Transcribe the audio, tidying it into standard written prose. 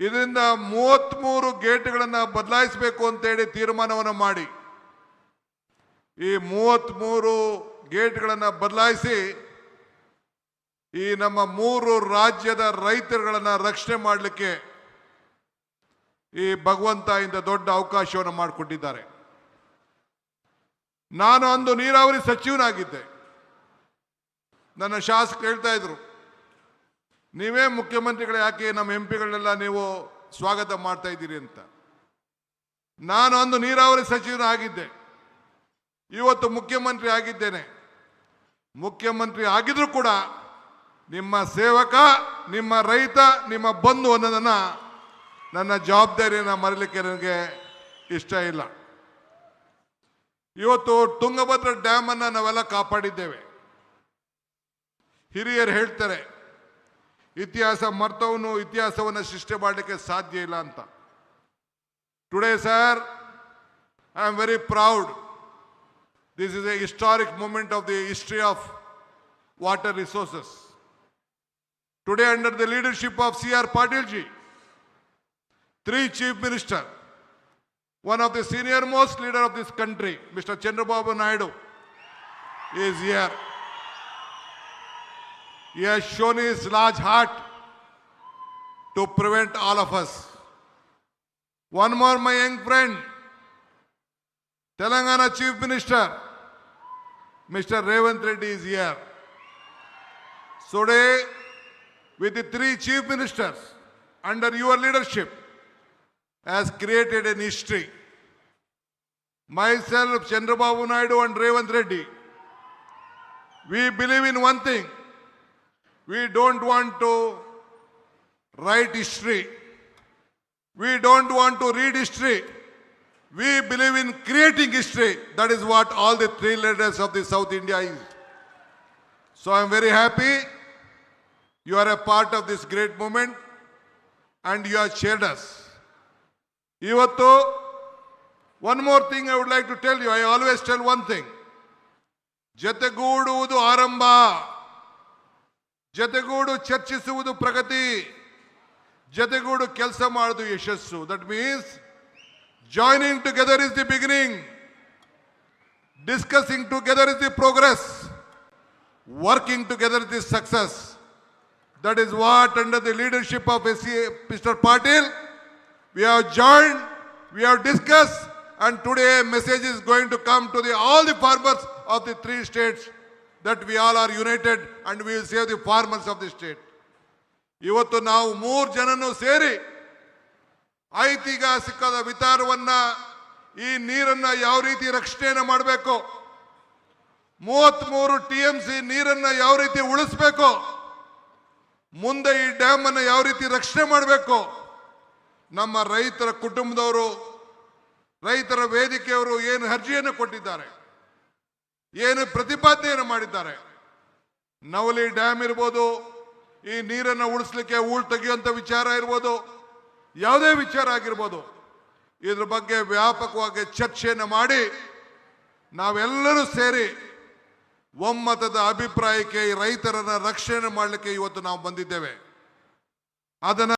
ಇದರಿಂದ 33 ಗೇಟ್ಗಳನ್ನು ಬದಲಾಯಿಸಬೇಕು ಅಂತೇಳಿ ತೀರ್ಮಾನವನ್ನು ಮಾಡಿ ಈ 33 ಗೇಟ್ಗಳನ್ನು ಬದಲಾಯಿಸಿ ಈ ನಮ್ಮ 3 ರಾಜ್ಯದ ರೈತರುಗಳನ್ನು ರಕ್ಷಣೆ ಮಾಡಲಿಕ್ಕೆ ಈ ಭಗವಂತ ಇಂದ ದೊಡ್ಡ ಅವಕಾಶವನ್ನು ಮಾಡಿಕೊಟ್ಟಿದ್ದಾರೆ. ನಾನು ಅಂದು ನೀರಾವರಿ ಸಚಿವನಾಗಿದ್ದೆ. ನನ್ನ ಶಾಸಕರು ಹೇಳ್ತಾ ಇದ್ರು, ನೀವೇ ಮುಖ್ಯಮಂತ್ರಿಗಳು, ಯಾಕೆ ನಮ್ಮ ಎಂಪಿಗಳನ್ನೆಲ್ಲ ನೀವು ಸ್ವಾಗತ ಮಾಡ್ತಾ ಇದ್ದೀರಿ ಅಂತ. ನಾನು ಅಂದು ನೀರಾವರಿ ಸಚಿವನಾಗಿದ್ದೆ, ಇವತ್ತು ಮುಖ್ಯಮಂತ್ರಿ ಆಗಿದ್ದೇನೆ. ಮುಖ್ಯಮಂತ್ರಿ ಆಗಿದ್ರು ಕೂಡ ನಿಮ್ಮ ಸೇವಕ, ನಿಮ್ಮ ರೈತ, ನಿಮ್ಮ ಬಂಧು ಅನ್ನೋದನ್ನು, ನನ್ನ ಜವಾಬ್ದಾರಿಯನ್ನು ಮರೀಲಿಕ್ಕೆ ನನಗೆ ಇಷ್ಟ ಇಲ್ಲ. ಇವತ್ತು ತುಂಗಭದ್ರಾ ಡ್ಯಾಮ್ ಅನ್ನು ನಾವೆಲ್ಲ ಕಾಪಾಡಿದ್ದೇವೆ. ಹಿರಿಯರು ಹೇಳ್ತಾರೆ, ಇತಿಹಾಸ ಮರ್ತವನು ಇತಿಹಾಸವನ್ನು ಸೃಷ್ಟಿ ಮಾಡಲಿಕ್ಕೆ ಸಾಧ್ಯ ಇಲ್ಲ ಅಂತ. Today sir, I am very proud. This is a historic moment of the history of water resources. Today, under the leadership of C.R. Patil ji, 3 chief ministers, one of the senior most leader of this country, Mr. Chandrababu Naidu, is here. He has shown his large heart to prevent all of us. One more, my young friend, Telangana Chief Minister, Mr. Revant Reddy is here. Today, with the 3 chief ministers under your leadership, has created an history. Myself, Chandrababu Naidu and Revant Reddy, we believe in one thing. We don't want to write history. We don't want to read history. We believe in creating history. That is what all the 3 leaders of the South India is. So I am very happy you are a part of this great movement and you have shared us. Ivattu, one more thing I would like to tell you. I always tell one thing. ಜತೆಗೂಡುವುದು ಆರಂಭ, ಜತೆಗೂಡು ಚರ್ಚಿಸುವುದು ಪ್ರಗತಿ, ಜತೆಗೂಡು ಕೆಲಸ ಮಾಡುವುದು ಯಶಸ್ಸು. That means joining together is the beginning, discussing together is the progress, working together is the success. That is what, under the leadership of Mr. Patil, we have joined, we have discussed, and today a message is going to come to all the farmers of the 3 states that we all are united and we will save the farmers of the state. ಇವತ್ತು ನಾವು 3 ಜನನು ಸೇರಿ ಐತಿಹಾಸಿಕದ ವಿಚಾರವನ್ನ, ಈ ನೀರನ್ನ ಯಾವ ರೀತಿ ರಕ್ಷಣೆಯನ್ನು ಮಾಡಬೇಕು, 33 TMC ನೀರನ್ನ ಯಾವ ರೀತಿ ಉಳಿಸಬೇಕು, ಮುಂದೆ ಈ ಡ್ಯಾಮ್ ಅನ್ನು ಯಾವ ರೀತಿ ರಕ್ಷಣೆ ಮಾಡಬೇಕು, ನಮ್ಮ ರೈತರ ಕುಟುಂಬದವರು, ರೈತರ ವೇದಿಕೆಯವರು ಏನು ಅರ್ಜಿಯನ್ನು ಕೊಟ್ಟಿದ್ದಾರೆ, ಏನು ಪ್ರತಿಪಾದನೆಯನ್ನು ಮಾಡಿದ್ದಾರೆ. ನವಲಿ ಡ್ಯಾಮ್ ಇರ್ಬೋದು, ಈ ನೀರನ್ನು ಉಳಿಸ್ಲಿಕ್ಕೆ ಹೂಳು ತೆಗೆಯುವಂಥ ವಿಚಾರ ಇರ್ಬೋದು, ಯಾವುದೇ ವಿಚಾರ ಆಗಿರ್ಬೋದು, ಇದ್ರ ಬಗ್ಗೆ ವ್ಯಾಪಕವಾಗಿ ಚರ್ಚೆಯನ್ನು ಮಾಡಿ ನಾವೆಲ್ಲರೂ ಸೇರಿ ಒಮ್ಮತದ ಅಭಿಪ್ರಾಯಕ್ಕೆ ರೈತರನ್ನ ರಕ್ಷಣೆ ಮಾಡಲಿಕ್ಕೆ ಇವತ್ತು ನಾವು ಬಂದಿದ್ದೇವೆ. ಅದನ್ನು